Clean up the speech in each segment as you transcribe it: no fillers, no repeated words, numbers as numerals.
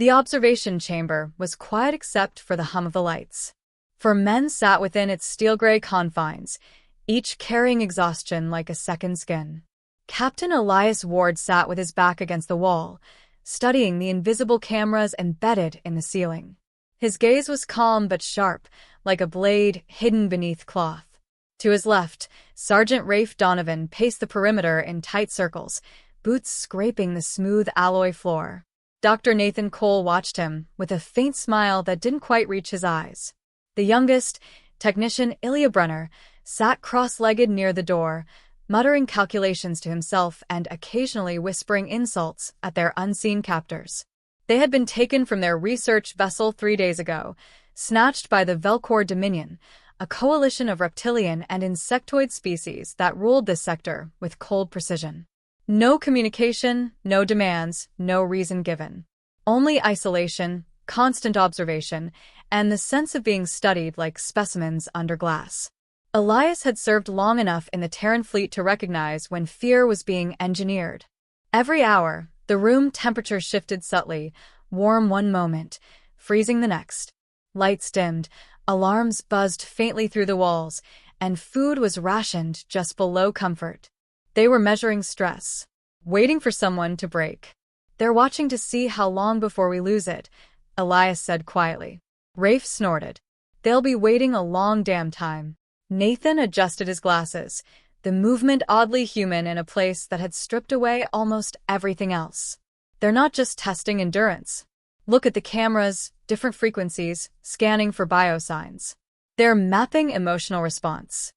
The observation chamber was quiet except for the hum of the lights. 4 men sat within its steel-gray confines, each carrying exhaustion like a second skin. Captain Elias Ward sat with his back against the wall, studying the invisible cameras embedded in the ceiling. His gaze was calm but sharp, like a blade hidden beneath cloth. To his left, Sergeant Rafe Donovan paced the perimeter in tight circles, boots scraping the smooth alloy floor. Dr. Nathan Cole watched him, with a faint smile that didn't quite reach his eyes. The youngest, technician Ilya Brenner, sat cross-legged near the door, muttering calculations to himself and occasionally whispering insults at their unseen captors. They had been taken from their research vessel 3 days ago, snatched by the Velcor Dominion, a coalition of reptilian and insectoid species that ruled this sector with cold precision. No communication, no demands, no reason given. Only isolation, constant observation, and the sense of being studied like specimens under glass. Elias had served long enough in the Terran fleet to recognize when fear was being engineered. Every hour, the room temperature shifted subtly, warm one moment, freezing the next. Lights dimmed, alarms buzzed faintly through the walls, and food was rationed just below comfort. They were measuring stress, waiting for someone to break. "They're watching to see how long before we lose it," Elias said quietly. Rafe snorted. "They'll be waiting a long damn time." Nathan adjusted his glasses, the movement oddly human in a place that had stripped away almost everything else. "They're not just testing endurance. Look at the cameras, different frequencies, scanning for biosigns. They're mapping emotional response."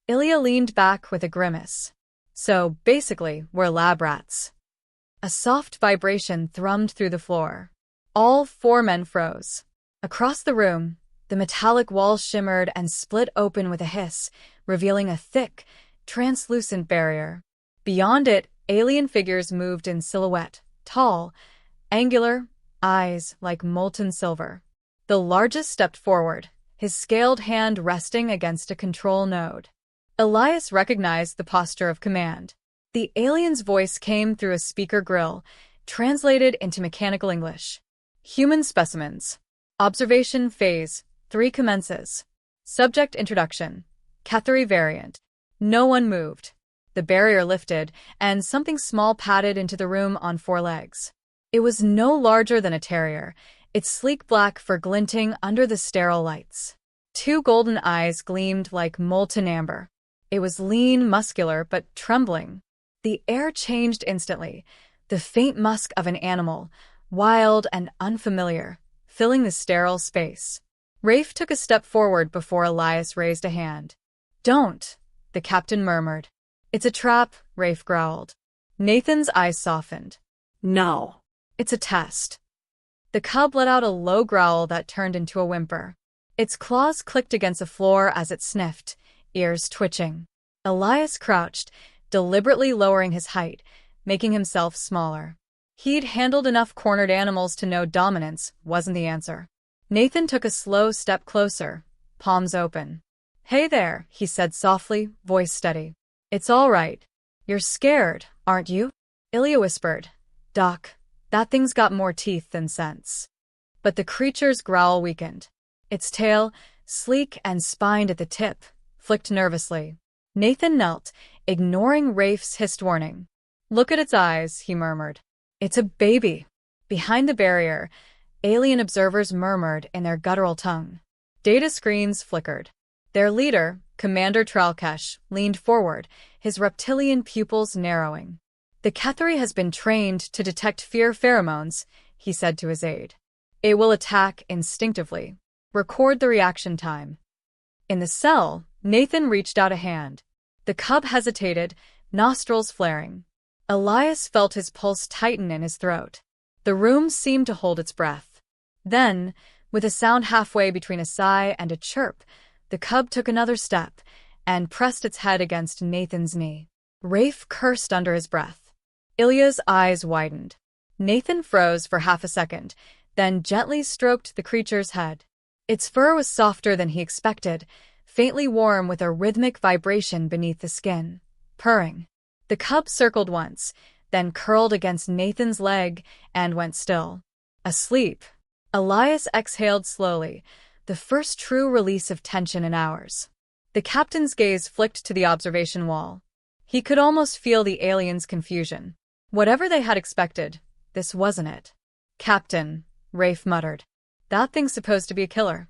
Ilya leaned back with a grimace. "So, basically, we're lab rats." A soft vibration thrummed through the floor. All 4 men froze. Across the room, the metallic walls shimmered and split open with a hiss, revealing a thick, translucent barrier. Beyond it, alien figures moved in silhouette, tall, angular, eyes like molten silver. The largest stepped forward, his scaled hand resting against a control node. Elias recognized the posture of command. The alien's voice came through a speaker grill, translated into mechanical English. "Human specimens. Observation phase 3 commences. Subject introduction. Cathari variant." No one moved. The barrier lifted, and something small padded into the room on 4 legs. It was no larger than a terrier, its sleek black fur glinting under the sterile lights. 2 golden eyes gleamed like molten amber. It was lean, muscular, but trembling. The air changed instantly, the faint musk of an animal, wild and unfamiliar, filling the sterile space. Rafe took a step forward before Elias raised a hand. "Don't," the captain murmured. "It's a trap," Rafe growled. Nathan's eyes softened. "No. "It's a test." The cub let out a low growl that turned into a whimper. Its claws clicked against the floor as it sniffed, ears twitching. Elias crouched, deliberately lowering his height, making himself smaller. He'd handled enough cornered animals to know dominance wasn't the answer. Nathan took a slow step closer, palms open. "Hey there," he said softly, voice steady. "It's all right. You're scared, aren't you?" Ilya whispered. "Doc, that thing's got more teeth than sense." But the creature's growl weakened. Its tail, sleek and spined at the tip, flicked nervously. Nathan knelt, ignoring Rafe's hissed warning. "Look at its eyes," he murmured. "It's a baby." Behind the barrier, alien observers murmured in their guttural tongue. Data screens flickered. Their leader, Commander Tralkesh, leaned forward, his reptilian pupils narrowing. "The Cathari has been trained to detect fear pheromones," he said to his aide. "It will attack instinctively. Record the reaction time." In the cell, Nathan reached out a hand. The cub hesitated, nostrils flaring. Elias felt his pulse tighten in his throat. The room seemed to hold its breath. Then, with a sound halfway between a sigh and a chirp, the cub took another step and pressed its head against Nathan's knee. Rafe cursed under his breath. Ilya's eyes widened. Nathan froze for half a second, then gently stroked the creature's head. Its fur was softer than he expected, faintly warm with a rhythmic vibration beneath the skin, purring. The cub circled once, then curled against Nathan's leg and went still. Asleep. Elias exhaled slowly, the first true release of tension in hours. The captain's gaze flicked to the observation wall. He could almost feel the aliens' confusion. Whatever they had expected, this wasn't it. "Captain," Rafe muttered. "That thing's supposed to be a killer."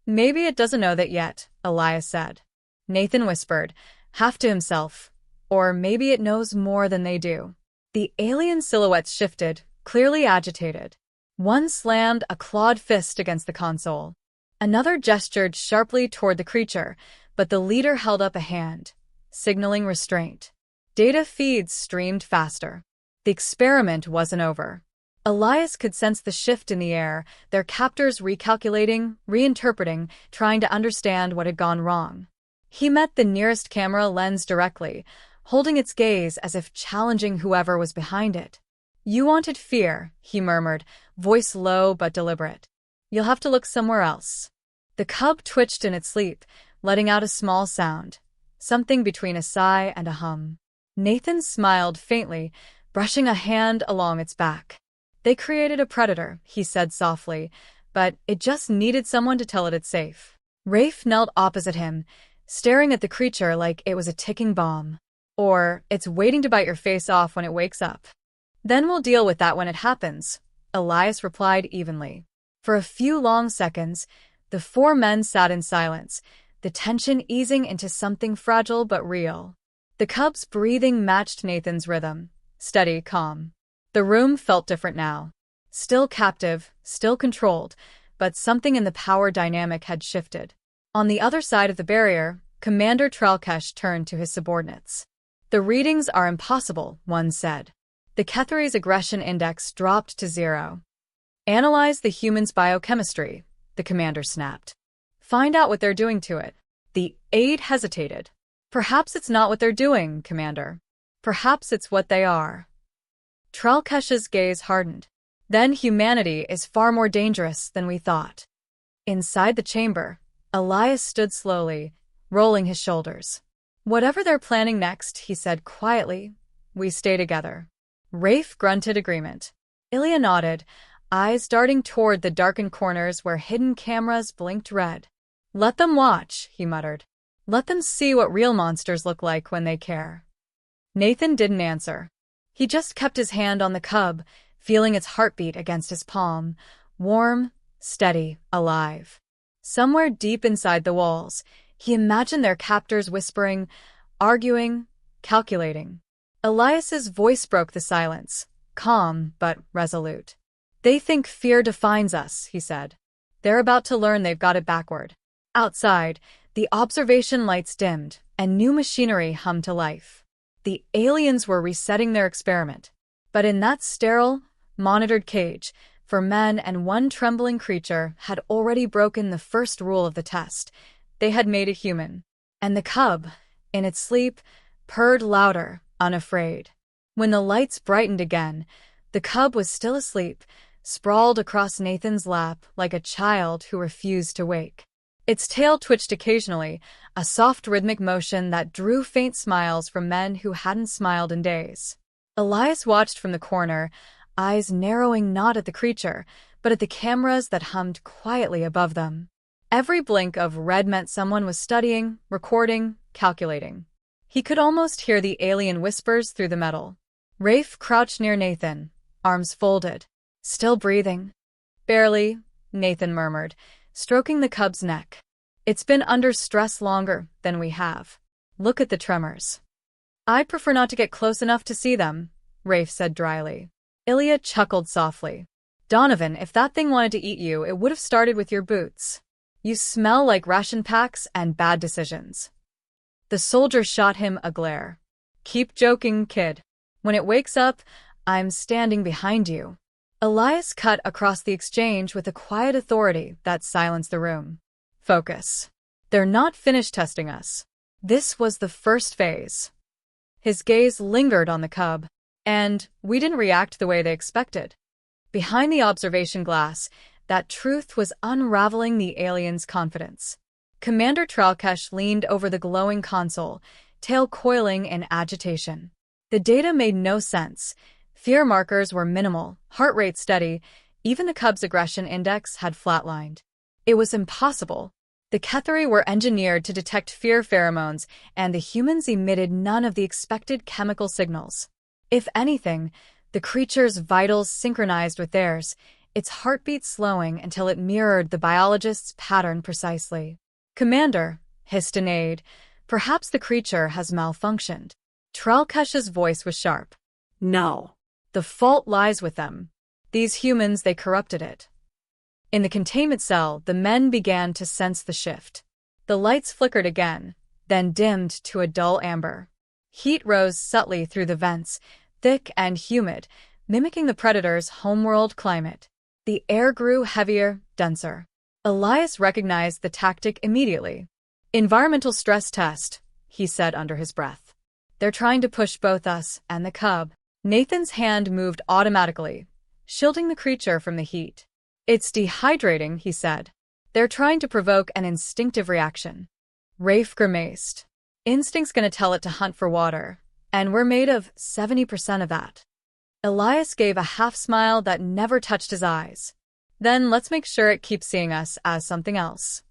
"Maybe it doesn't know that yet," Elias said. Nathan whispered, half to himself. "Or maybe it knows more than they do." The alien silhouettes shifted, clearly agitated. One slammed a clawed fist against the console. Another gestured sharply toward the creature, but the leader held up a hand, signaling restraint. Data feeds streamed faster. The experiment wasn't over. Elias could sense the shift in the air, their captors recalculating, reinterpreting, trying to understand what had gone wrong. He met the nearest camera lens directly, holding its gaze as if challenging whoever was behind it. "You wanted fear," he murmured, voice low but deliberate. "You'll have to look somewhere else." The cub twitched in its sleep, letting out a small sound, something between a sigh and a hum. Nathan smiled faintly, brushing a hand along its back. "They created a predator," he said softly, "but it just needed someone to tell it it's safe." Rafe knelt opposite him, staring at the creature like it was a ticking bomb. "Or it's waiting to bite your face off when it wakes up." "Then we'll deal with that when it happens," Elias replied evenly. For a few long seconds, the four men sat in silence, the tension easing into something fragile but real. The cub's breathing matched Nathan's rhythm, steady, calm. The room felt different now. Still captive, still controlled, but something in the power dynamic had shifted. On the other side of the barrier, Commander Tralkesh turned to his subordinates. "The readings are impossible," one said. The Ketheri's aggression index dropped to 0. "Analyze the human's biochemistry," the commander snapped. "Find out what they're doing to it." The aide hesitated. "Perhaps it's not what they're doing, Commander. Perhaps it's what they are." Tralkesh's gaze hardened. "Then humanity is far more dangerous than we thought." Inside the chamber, Elias stood slowly, rolling his shoulders. "Whatever they're planning next," he said quietly, "we stay together." Rafe grunted agreement. Ilya nodded, eyes darting toward the darkened corners where hidden cameras blinked red. "Let them watch," he muttered. "Let them see what real monsters look like when they care." Nathan didn't answer. He just kept his hand on the cub, feeling its heartbeat against his palm, warm, steady, alive. Somewhere deep inside the walls, he imagined their captors whispering, arguing, calculating. Elias's voice broke the silence, calm but resolute. "They think fear defines us," he said. "They're about to learn they've got it backward." Outside, the observation lights dimmed, and new machinery hummed to life. The aliens were resetting their experiment. But in that sterile, monitored cage, for men and one trembling creature had already broken the first rule of the test. They had made it human. And the cub, in its sleep, purred louder, unafraid. When the lights brightened again, the cub was still asleep, sprawled across Nathan's lap like a child who refused to wake. Its tail twitched occasionally, a soft rhythmic motion that drew faint smiles from men who hadn't smiled in days. Elias watched from the corner, eyes narrowing not at the creature, but at the cameras that hummed quietly above them. Every blink of red meant someone was studying, recording, calculating. He could almost hear the alien whispers through the metal. Rafe crouched near Nathan, arms folded. "Still breathing?" "Barely," Nathan murmured, stroking the cub's neck. "It's been under stress longer than we have. Look at the tremors." "I prefer not to get close enough to see them," Rafe said dryly. Ilya chuckled softly. "Donovan, if that thing wanted to eat you, it would have started with your boots. You smell like ration packs and bad decisions." The soldier shot him a glare. "Keep joking, kid. When it wakes up, I'm standing behind you." Elias cut across the exchange with a quiet authority that silenced the room. "Focus. They're not finished testing us. This was the first phase." His gaze lingered on the cub, and we didn't react the way they expected. Behind the observation glass, that truth was unraveling the alien's confidence. Commander Tralkesh leaned over the glowing console, tail coiling in agitation. The data made no sense. Fear markers were minimal, heart rate steady, Even the cub's aggression index had flatlined. It was impossible. The Ketheri were engineered to detect fear pheromones, and the humans emitted none of the expected chemical signals. If anything, the creature's vitals synchronized with theirs, its heartbeat slowing until it mirrored the biologist's pattern precisely. "Commander," hissed an aide, "perhaps the creature has malfunctioned." Trelkesh's voice was sharp. "No. The fault lies with them. These humans, they corrupted it." In the containment cell, the men began to sense the shift. The lights flickered again, then dimmed to a dull amber. Heat rose subtly through the vents, thick and humid, mimicking the predator's homeworld climate. The air grew heavier, denser. Elias recognized the tactic immediately. "Environmental stress test," he said under his breath. "They're trying to push both us and the cub." Nathan's hand moved automatically, shielding the creature from the heat. "It's dehydrating," he said. "They're trying to provoke an instinctive reaction." Rafe grimaced. "Instinct's gonna tell it to hunt for water, and we're made of 70% of that." Elias gave a half-smile that never touched his eyes. "Then let's make sure it keeps seeing us as something else."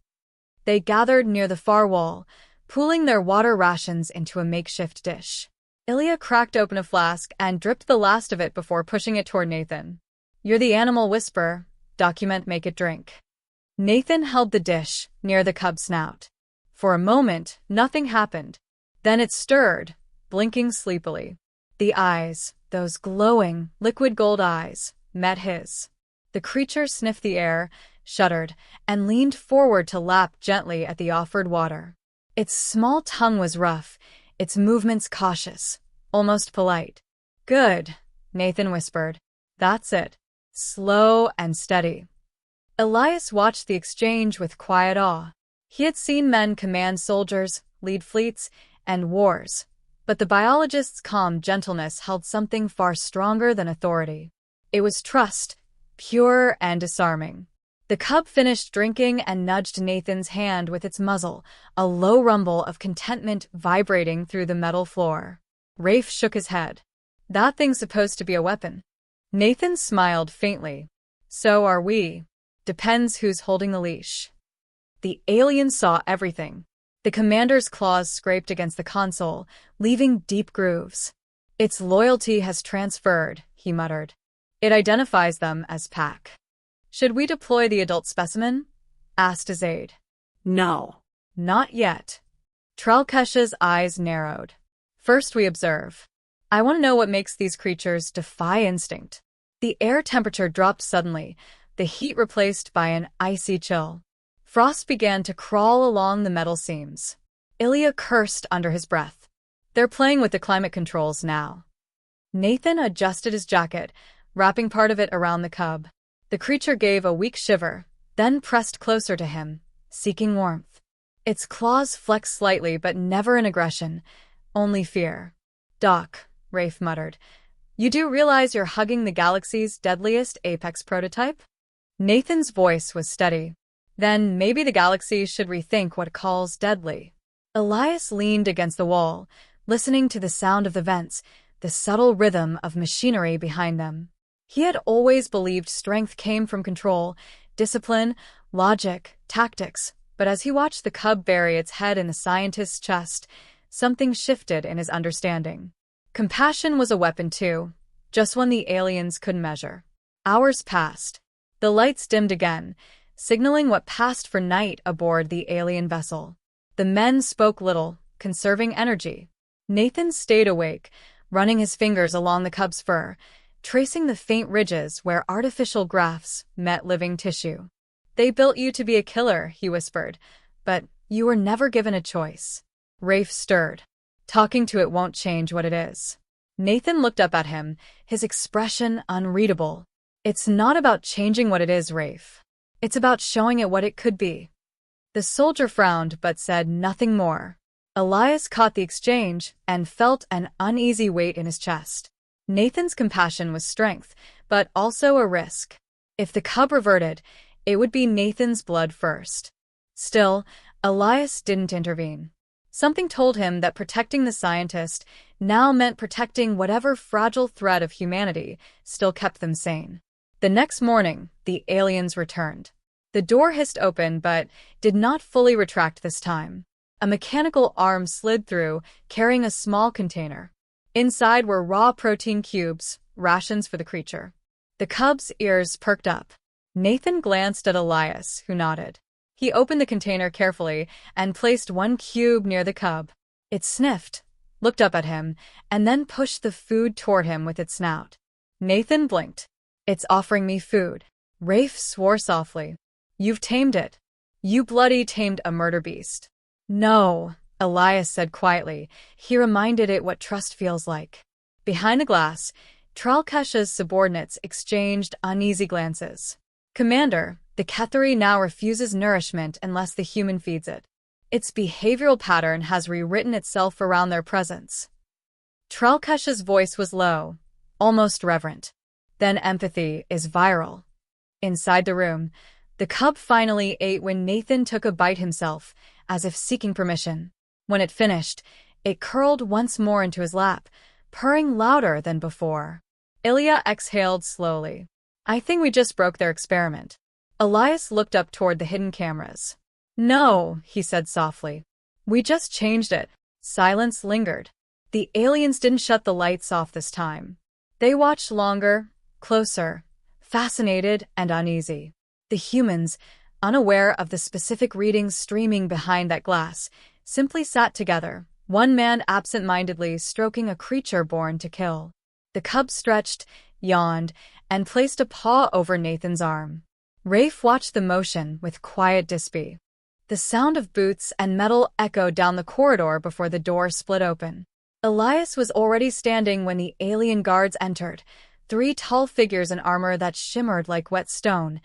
They gathered near the far wall, pooling their water rations into a makeshift dish. Ilya cracked open a flask and dripped the last of it before pushing it toward Nathan. "You're the animal whisperer. Document, make it drink." Nathan held the dish near the cub's snout. For a moment, nothing happened. Then it stirred, blinking sleepily. The eyes, those glowing, liquid gold eyes, met his. The creature sniffed the air, shuddered, and leaned forward to lap gently at the offered water. Its small tongue was rough, its movements cautious, almost polite. "Good," Nathan whispered. "That's it. Slow and steady." Elias watched the exchange with quiet awe. He had seen men command soldiers, lead fleets, and wars, but the biologist's calm gentleness held something far stronger than authority. It was trust, pure and disarming. The cub finished drinking and nudged Nathan's hand with its muzzle, a low rumble of contentment vibrating through the metal floor. Rafe shook his head. "That thing's supposed to be a weapon." Nathan smiled faintly. "So are we. Depends who's holding the leash." The alien saw everything. The commander's claws scraped against the console, leaving deep grooves. "Its loyalty has transferred," he muttered. "It identifies them as pack." "Should we deploy the adult specimen?" asked his aide. "No. "Not yet." Trelkesh's eyes narrowed. "First we observe. I want to know what makes these creatures defy instinct." The air temperature dropped suddenly, the heat replaced by an icy chill. Frost began to crawl along the metal seams. Ilya cursed under his breath. "They're playing with the climate controls now." Nathan adjusted his jacket, wrapping part of it around the cub. The creature gave a weak shiver, then pressed closer to him, seeking warmth. Its claws flexed slightly but never in aggression, only fear. "Doc," Rafe muttered, "you do realize you're hugging the galaxy's deadliest apex prototype?" Nathan's voice was steady. "Then maybe the galaxy should rethink what it calls deadly." Elias leaned against the wall, listening to the sound of the vents, the subtle rhythm of machinery behind them. He had always believed strength came from control, discipline, logic, tactics, but as he watched the cub bury its head in the scientist's chest, something shifted in his understanding. Compassion was a weapon too, just one the aliens couldn't measure. Hours passed. The lights dimmed again, signaling what passed for night aboard the alien vessel. The men spoke little, conserving energy. Nathan stayed awake, running his fingers along the cub's fur, tracing the faint ridges where artificial grafts met living tissue. "They built you to be a killer," he whispered, "but you were never given a choice." Rafe stirred. "Talking to it won't change what it is." Nathan looked up at him, his expression unreadable. "It's not about changing what it is, Rafe. It's about showing it what it could be." The soldier frowned but said nothing more. Elias caught the exchange and felt an uneasy weight in his chest. Nathan's compassion was strength, but also a risk. If the cub reverted, it would be Nathan's blood first. Still, Elias didn't intervene. Something told him that protecting the scientist now meant protecting whatever fragile thread of humanity still kept them sane. The next morning, the aliens returned. The door hissed open but did not fully retract this time. A mechanical arm slid through, carrying a small container. Inside were raw protein cubes, rations for the creature. The cub's ears perked up. Nathan glanced at Elias, who nodded. He opened the container carefully and placed one cube near the cub. It sniffed, looked up at him, and then pushed the food toward him with its snout. Nathan blinked. "It's offering me food." Rafe swore softly. "You've tamed it. You bloody tamed a murder beast." "No," Elias said quietly. He reminded it what trust feels like. Behind the glass, Tralkesh's subordinates exchanged uneasy glances. "Commander, the Ketheri now refuses nourishment unless the human feeds it. Its behavioral pattern has rewritten itself around their presence." Tralkesh's voice was low, almost reverent. "Then empathy is viral." Inside the room, the cub finally ate when Nathan took a bite himself, as if seeking permission. When it finished, it curled once more into his lap, purring louder than before. Ilya exhaled slowly. "I think we just broke their experiment." Elias looked up toward the hidden cameras. "No," he said softly. "We just changed it." Silence lingered. The aliens didn't shut the lights off this time. They watched longer, closer, fascinated and uneasy. The humans, unaware of the specific readings streaming behind that glass, simply sat together, one man absent-mindedly stroking a creature born to kill. The cub stretched, yawned, and placed a paw over Nathan's arm. Rafe watched the motion with quiet disbelief. The sound of boots and metal echoed down the corridor before the door split open. Elias was already standing when the alien guards entered, 3 tall figures in armor that shimmered like wet stone,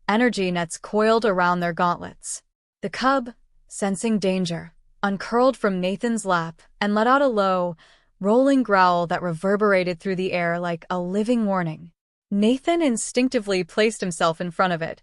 energy nets coiled around their gauntlets. The cub, sensing danger, uncurled from Nathan's lap and let out a low, rolling growl that reverberated through the air like a living warning. Nathan instinctively placed himself in front of it,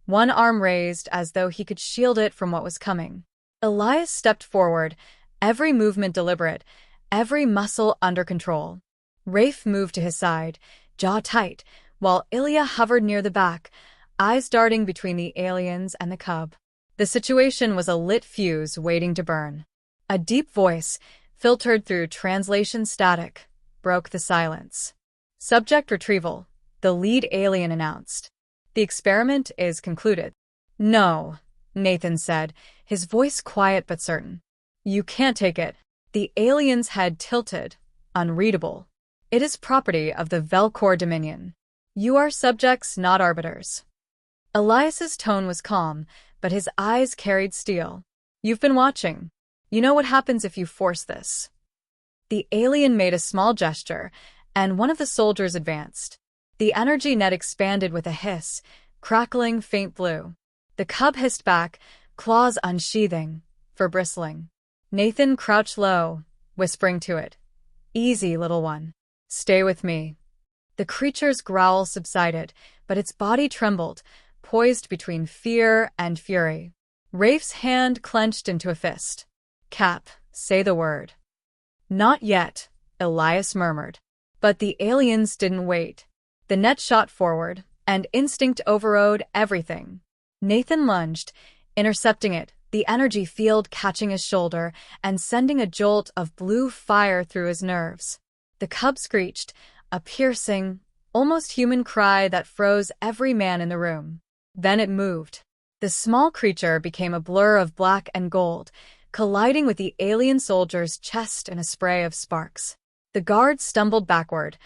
one arm raised as though he could shield it from what was coming. Elias stepped forward, every movement deliberate, every muscle under control. Rafe moved to his side, jaw tight, while Ilya hovered near the back, eyes darting between the aliens and the cub. The situation was a lit fuse waiting to burn. A deep voice, filtered through translation static, broke the silence. "Subject retrieval," the lead alien announced. "The experiment is concluded." "No," Nathan said, his voice quiet but certain. "You can't take it." The alien's head tilted, unreadable. "It is property of the Velcor Dominion. You are subjects, not arbiters." Elias's tone was calm, but his eyes carried steel. "You've been watching. You know what happens if you force this." The alien made a small gesture, and one of the soldiers advanced. The energy net expanded with a hiss, crackling faint blue. The cub hissed back, claws unsheathing, for bristling. Nathan crouched low, whispering to it, "Easy, little one. Stay with me." The creature's growl subsided, but its body trembled, poised between fear and fury. Rafe's hand clenched into a fist. "Cap, say the word." "Not yet," Elias murmured. But the aliens didn't wait. The net shot forward, and instinct overrode everything. Nathan lunged, intercepting it, the energy field catching his shoulder and sending a jolt of blue fire through his nerves. The cub screeched, a piercing, almost human cry that froze every man in the room. Then it moved. The small creature became a blur of black and gold, colliding with the alien soldier's chest in a spray of sparks. The guards stumbled backward,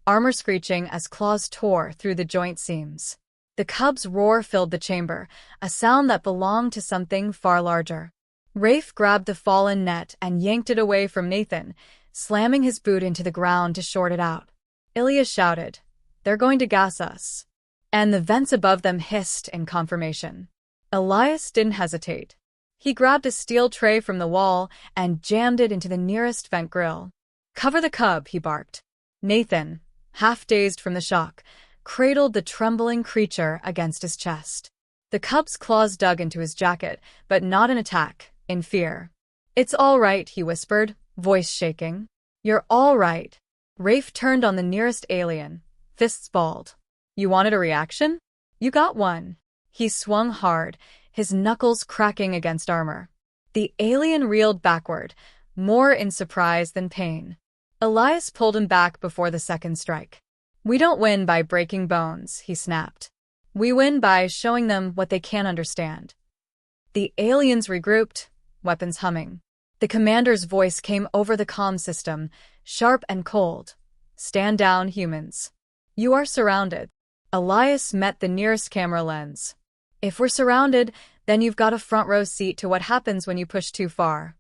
armor screeching as claws tore through the joint seams. The cub's roar filled the chamber, a sound that belonged to something far larger. Rafe grabbed the fallen net and yanked it away from Nathan, slamming his boot into the ground to short it out. Ilya shouted, "They're going to gas us." And the vents above them hissed in confirmation. Elias didn't hesitate. He grabbed a steel tray from the wall and jammed it into the nearest vent grill. "Cover the cub," he barked. Nathan, half dazed from the shock, cradled the trembling creature against his chest. The cub's claws dug into his jacket, but not in attack, in fear. "It's all right," he whispered, voice shaking. "You're all right." Rafe turned on the nearest alien, fists balled. You wanted a reaction? You got one. He swung hard, his knuckles cracking against armor. The alien reeled backward, more in surprise than pain. Elias pulled him back before the second strike. We don't win by breaking bones, he snapped. We win by showing them what they can't understand. The aliens regrouped, weapons humming. The commander's voice came over the comm system, sharp and cold. Stand down, humans. You are surrounded. Elias met the nearest camera lens. If we're surrounded, then you've got a front row seat to what happens when you push too far.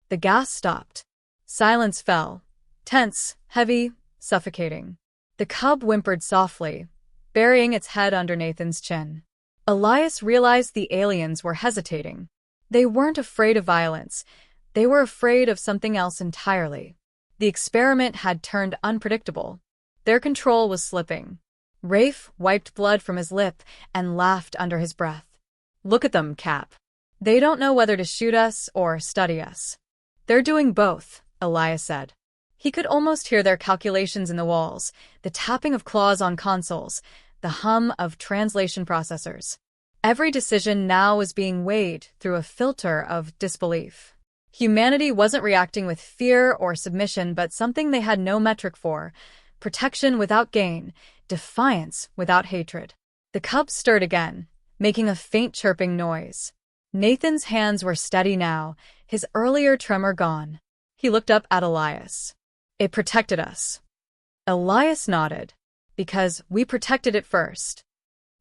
The gas stopped. Silence fell. Tense, heavy, suffocating. The cub whimpered softly, burying its head under Nathan's chin. Elias realized the aliens were hesitating. They weren't afraid of violence. They were afraid of something else entirely. The experiment had turned unpredictable. Their control was slipping. Rafe wiped blood from his lip and laughed under his breath. Look at them, Cap. They don't know whether to shoot us or study us. They're doing both, Elias said. He could almost hear their calculations in the walls, the tapping of claws on consoles, the hum of translation processors. Every decision now was being weighed through a filter of disbelief. Humanity wasn't reacting with fear or submission, but something they had no metric for: protection without gain, defiance without hatred. The cub stirred again, making a faint chirping noise. Nathan's hands were steady now, his earlier tremor gone. He looked up at Elias. It protected us. Elias nodded. Because we protected it first.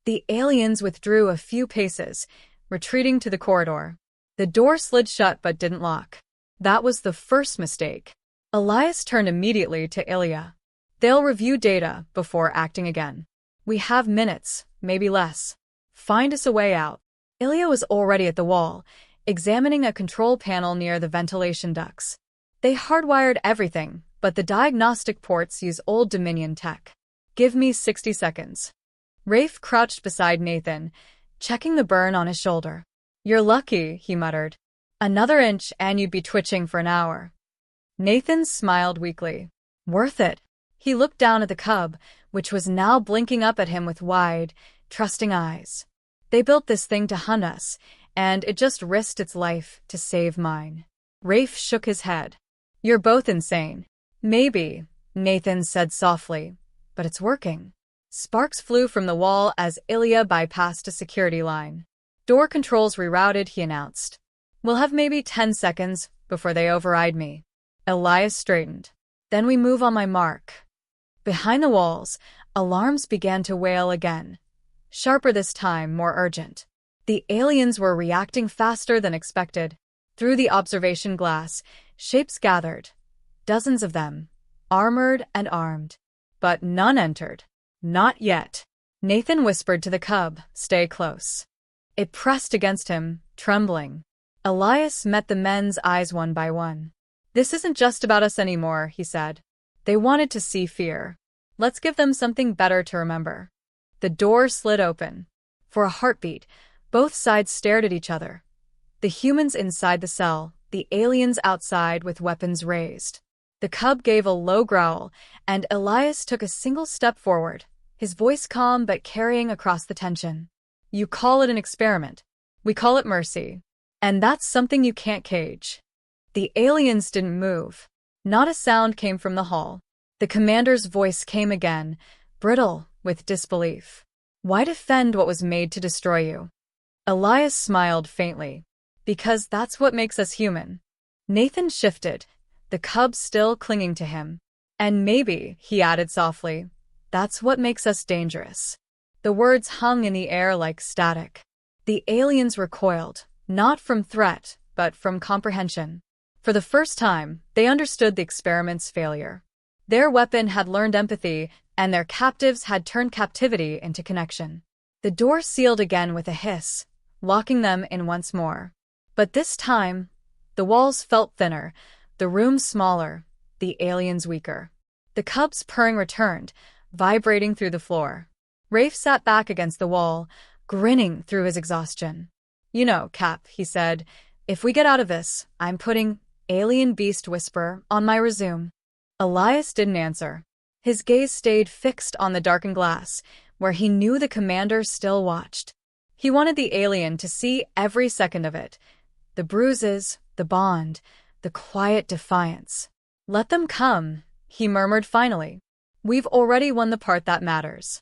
The aliens withdrew a few paces, retreating to the corridor. The door slid shut but didn't lock. That was the first mistake. Elias turned immediately to Ilya. They'll review data before acting again. We have minutes, maybe less. Find us a way out. Ilya was already at the wall, examining a control panel near the ventilation ducts. They hardwired everything, but the diagnostic ports use old Dominion tech. Give me 60 seconds. Rafe crouched beside Nathan, checking the burn on his shoulder. You're lucky, he muttered. Another inch and you'd be twitching for an hour. Nathan smiled weakly. Worth it. He looked down at the cub, which was now blinking up at him with wide, trusting eyes. They built this thing to hunt us, and it just risked its life to save mine. Rafe shook his head. You're both insane. Maybe, Nathan said softly, but it's working. Sparks flew from the wall as Ilya bypassed a security line. Door controls rerouted, he announced. We'll have maybe 10 seconds before they override me. Elias straightened. Then we move on my mark. Behind the walls, alarms began to wail again. Sharper this time, more urgent. The aliens were reacting faster than expected. Through the observation glass, shapes gathered. Dozens of them, armored and armed. But none entered. Not yet. Nathan whispered to the cub, stay close. It pressed against him, trembling. Elias met the men's eyes one by one. This isn't just about us anymore, he said. They wanted to see fear. Let's give them something better to remember. The door slid open. For a heartbeat, both sides stared at each other. The humans inside the cell, the aliens outside with weapons raised. The cub gave a low growl, and Elias took a single step forward, his voice calm but carrying across the tension. You call it an experiment. We call it mercy. And that's something you can't cage. The aliens didn't move. Not a sound came from the hall. The commander's voice came again, brittle with disbelief. Why defend what was made to destroy you? Elias smiled faintly. Because that's what makes us human. Nathan shifted, the cub still clinging to him. And maybe, he added softly, that's what makes us dangerous. The words hung in the air like static. The aliens recoiled, not from threat, but from comprehension. For the first time, they understood the experiment's failure. Their weapon had learned empathy, and their captives had turned captivity into connection. The door sealed again with a hiss, locking them in once more. But this time, the walls felt thinner, the room smaller, the aliens weaker. The cub's purring returned, vibrating through the floor. Rafe sat back against the wall, grinning through his exhaustion. You know, Cap, he said, if we get out of this, I'm putting Alien Beast Whisper on my resume. Elias didn't answer. His gaze stayed fixed on the darkened glass, where he knew the commander still watched. He wanted the alien to see every second of it. The bruises, the bond, the quiet defiance. "Let them come," he murmured finally. "We've already won the part that matters."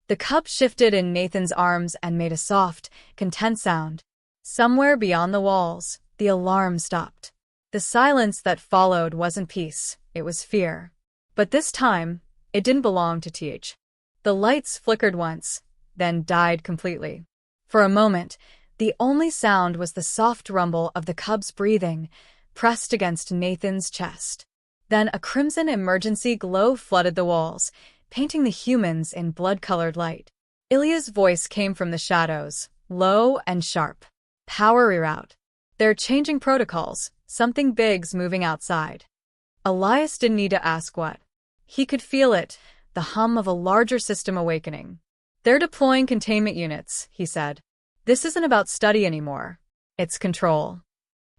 The cub shifted in Nathan's arms and made a soft, content sound. Somewhere beyond the walls, the alarm stopped. The silence that followed wasn't peace, it was fear. But this time, it didn't belong to TH. The lights flickered once, then died completely. For a moment, the only sound was the soft rumble of the cub's breathing, pressed against Nathan's chest. Then a crimson emergency glow flooded the walls, painting the humans in blood-colored light. Ilya's voice came from the shadows, low and sharp. "Power reroute. They're changing protocols, something big's moving outside." Elias didn't need to ask what. He could feel it, the hum of a larger system awakening. "They're deploying containment units," he said. "This isn't about study anymore. It's control."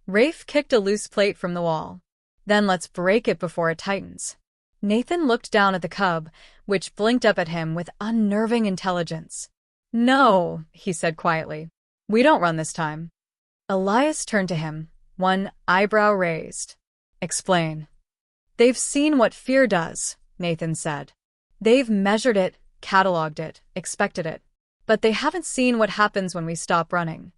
Rafe kicked a loose plate from the wall. "Then let's break it before it tightens." Nathan looked down at the cub, which blinked up at him with unnerving intelligence. "No," he said quietly. "We don't run this time." Elias turned to him, one eyebrow raised. "Explain." "They've seen what fear does," Nathan said. "They've measured it, cataloged it, expected it. But they haven't seen what happens when we stop running."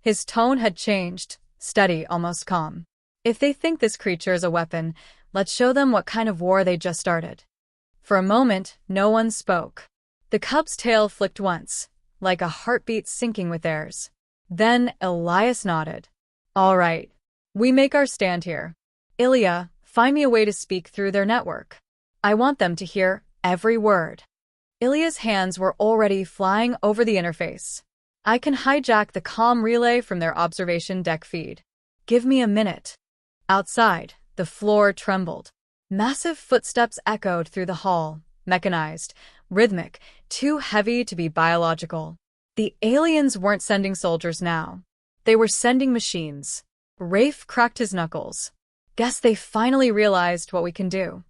His tone had changed, steady, almost calm. "If they think this creature is a weapon, let's show them what kind of war they just started." For a moment, no one spoke. The cub's tail flicked once, like a heartbeat syncing with theirs. Then Elias nodded. "All right. We make our stand here. Ilya, find me a way to speak through their network. I want them to hear every word." Ilya's hands were already flying over the interface. "I can hijack the comm relay from their observation deck feed. Give me a minute." Outside, the floor trembled. Massive footsteps echoed through the hall, mechanized, rhythmic, too heavy to be biological. The aliens weren't sending soldiers now. They were sending machines. Rafe cracked his knuckles. "Guess they finally realized what we can do."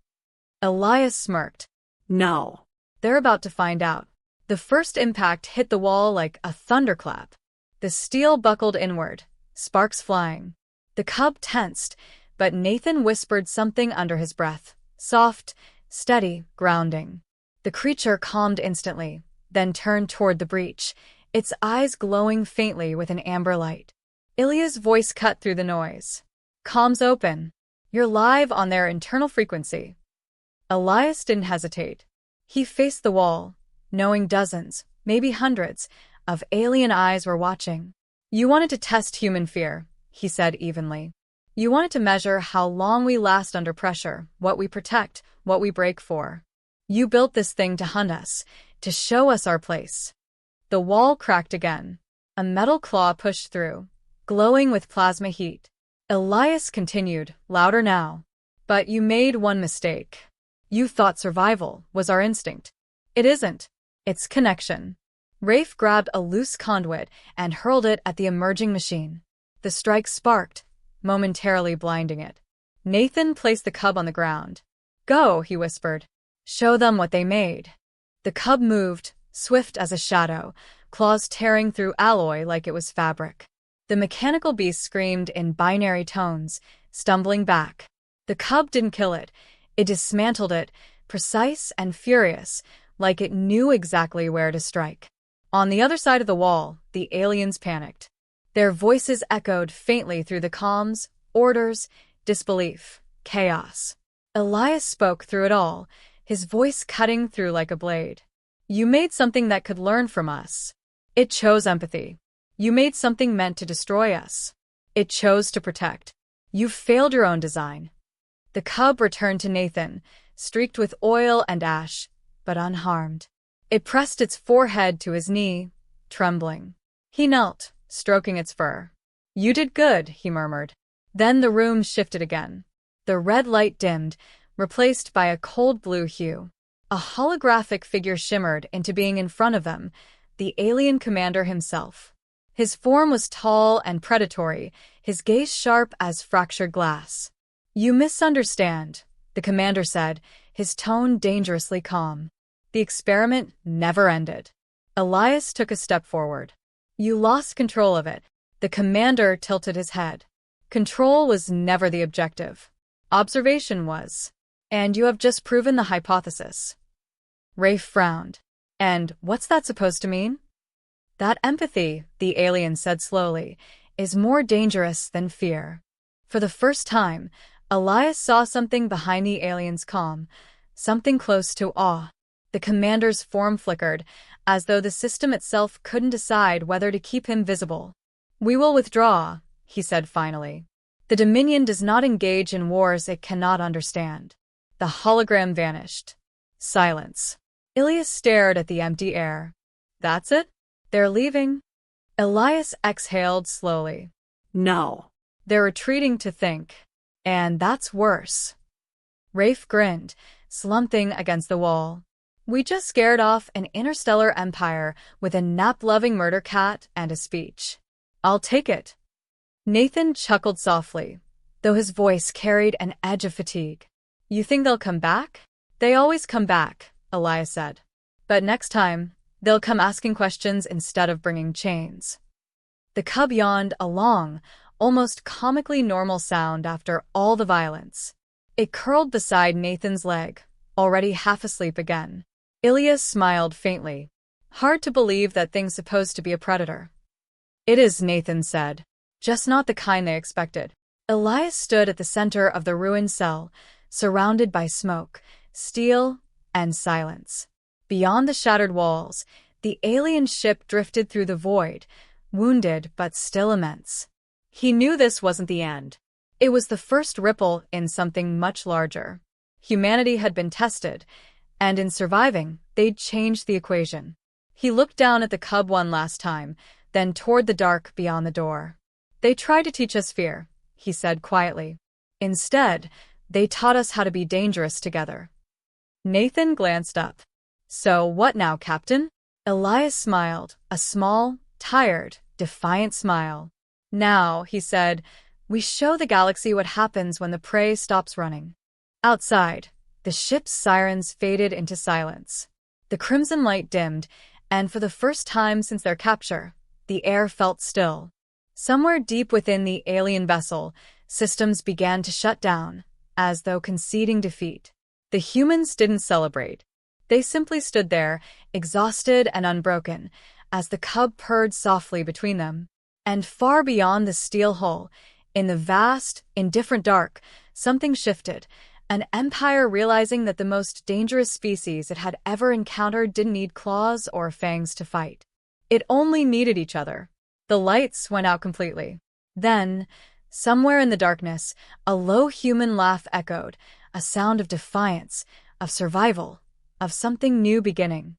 Elias smirked. No. "They're about to find out." The first impact hit the wall like a thunderclap. The steel buckled inward, sparks flying. The cub tensed, but Nathan whispered something under his breath. Soft, steady, grounding. The creature calmed instantly, then turned toward the breach, its eyes glowing faintly with an amber light. Ilya's voice cut through the noise. "Comms open. You're live on their internal frequency." Elias didn't hesitate. He faced the wall, knowing dozens, maybe hundreds, of alien eyes were watching. "You wanted to test human fear," he said evenly. "You wanted to measure how long we last under pressure, what we protect, what we break for. You built this thing to hunt us, to show us our place." The wall cracked again. A metal claw pushed through, glowing with plasma heat. Elias continued, louder now. "But you made one mistake. You thought survival was our instinct. It isn't. It's connection." Rafe grabbed a loose conduit and hurled it at the emerging machine. The strike sparked, momentarily blinding it. Nathan placed the cub on the ground. "Go," he whispered. "Show them what they made." The cub moved, swift as a shadow, claws tearing through alloy like it was fabric. The mechanical beast screamed in binary tones, stumbling back. The cub didn't kill it. It dismantled it, precise and furious, like it knew exactly where to strike. On the other side of the wall, the aliens panicked. Their voices echoed faintly through the comms, orders, disbelief, chaos. Elias spoke through it all, his voice cutting through like a blade. "You made something that could learn from us. It chose empathy. You made something meant to destroy us. It chose to protect. You've failed your own design." The cub returned to Nathan, streaked with oil and ash, but unharmed. It pressed its forehead to his knee, trembling. He knelt, stroking its fur. "You did good," he murmured. Then the room shifted again. The red light dimmed, replaced by a cold blue hue. A holographic figure shimmered into being in front of them, the alien commander himself. His form was tall and predatory, his gaze sharp as fractured glass. "You misunderstand," the commander said, his tone dangerously calm. The experiment never ended. Elias took a step forward. You lost control of it. The commander tilted his head. Control was never the objective. Observation was. And you have just proven the hypothesis. Rafe frowned. And what's that supposed to mean? That empathy, the alien said slowly, is more dangerous than fear. For the first time, Elias saw something behind the alien's calm, something close to awe. The commander's form flickered, as though the system itself couldn't decide whether to keep him visible. We will withdraw, he said finally. The Dominion does not engage in wars it cannot understand. The hologram vanished. Silence. Elias stared at the empty air. That's it? They're leaving? Elias exhaled slowly. No. They're retreating to think. And that's worse. Rafe grinned, slumping against the wall. We just scared off an interstellar empire with a nap-loving murder cat and a speech. I'll take it. Nathan chuckled softly, though his voice carried an edge of fatigue. You think they'll come back? They always come back, Elias said. But next time, they'll come asking questions instead of bringing chains. The cub yawned a long, almost comically normal sound after all the violence. It curled beside Nathan's leg, already half asleep again. Elias smiled faintly. Hard to believe that thing's supposed to be a predator. It is, Nathan said. Just not the kind they expected. Elias stood at the center of the ruined cell, surrounded by smoke, steel, and silence. Beyond the shattered walls, the alien ship drifted through the void, wounded but still immense. He knew this wasn't the end. It was the first ripple in something much larger. Humanity had been tested, and in surviving, they'd changed the equation. He looked down at the cub one last time, then toward the dark beyond the door. They tried to teach us fear, he said quietly. Instead, they taught us how to be dangerous together. Nathan glanced up. So what now, Captain? Elias smiled, a small, tired, defiant smile. Now, he said, we show the galaxy what happens when the prey stops running. Outside, the ship's sirens faded into silence. The crimson light dimmed, and for the first time since their capture, the air felt still. Somewhere deep within the alien vessel, systems began to shut down, as though conceding defeat. The humans didn't celebrate. They simply stood there, exhausted and unbroken, as the cub purred softly between them. And far beyond the steel hull, in the vast, indifferent dark, something shifted. An empire realizing that the most dangerous species it had ever encountered didn't need claws or fangs to fight. It only needed each other. The lights went out completely. Then, somewhere in the darkness, a low human laugh echoed, a sound of defiance, of survival, of something new beginning.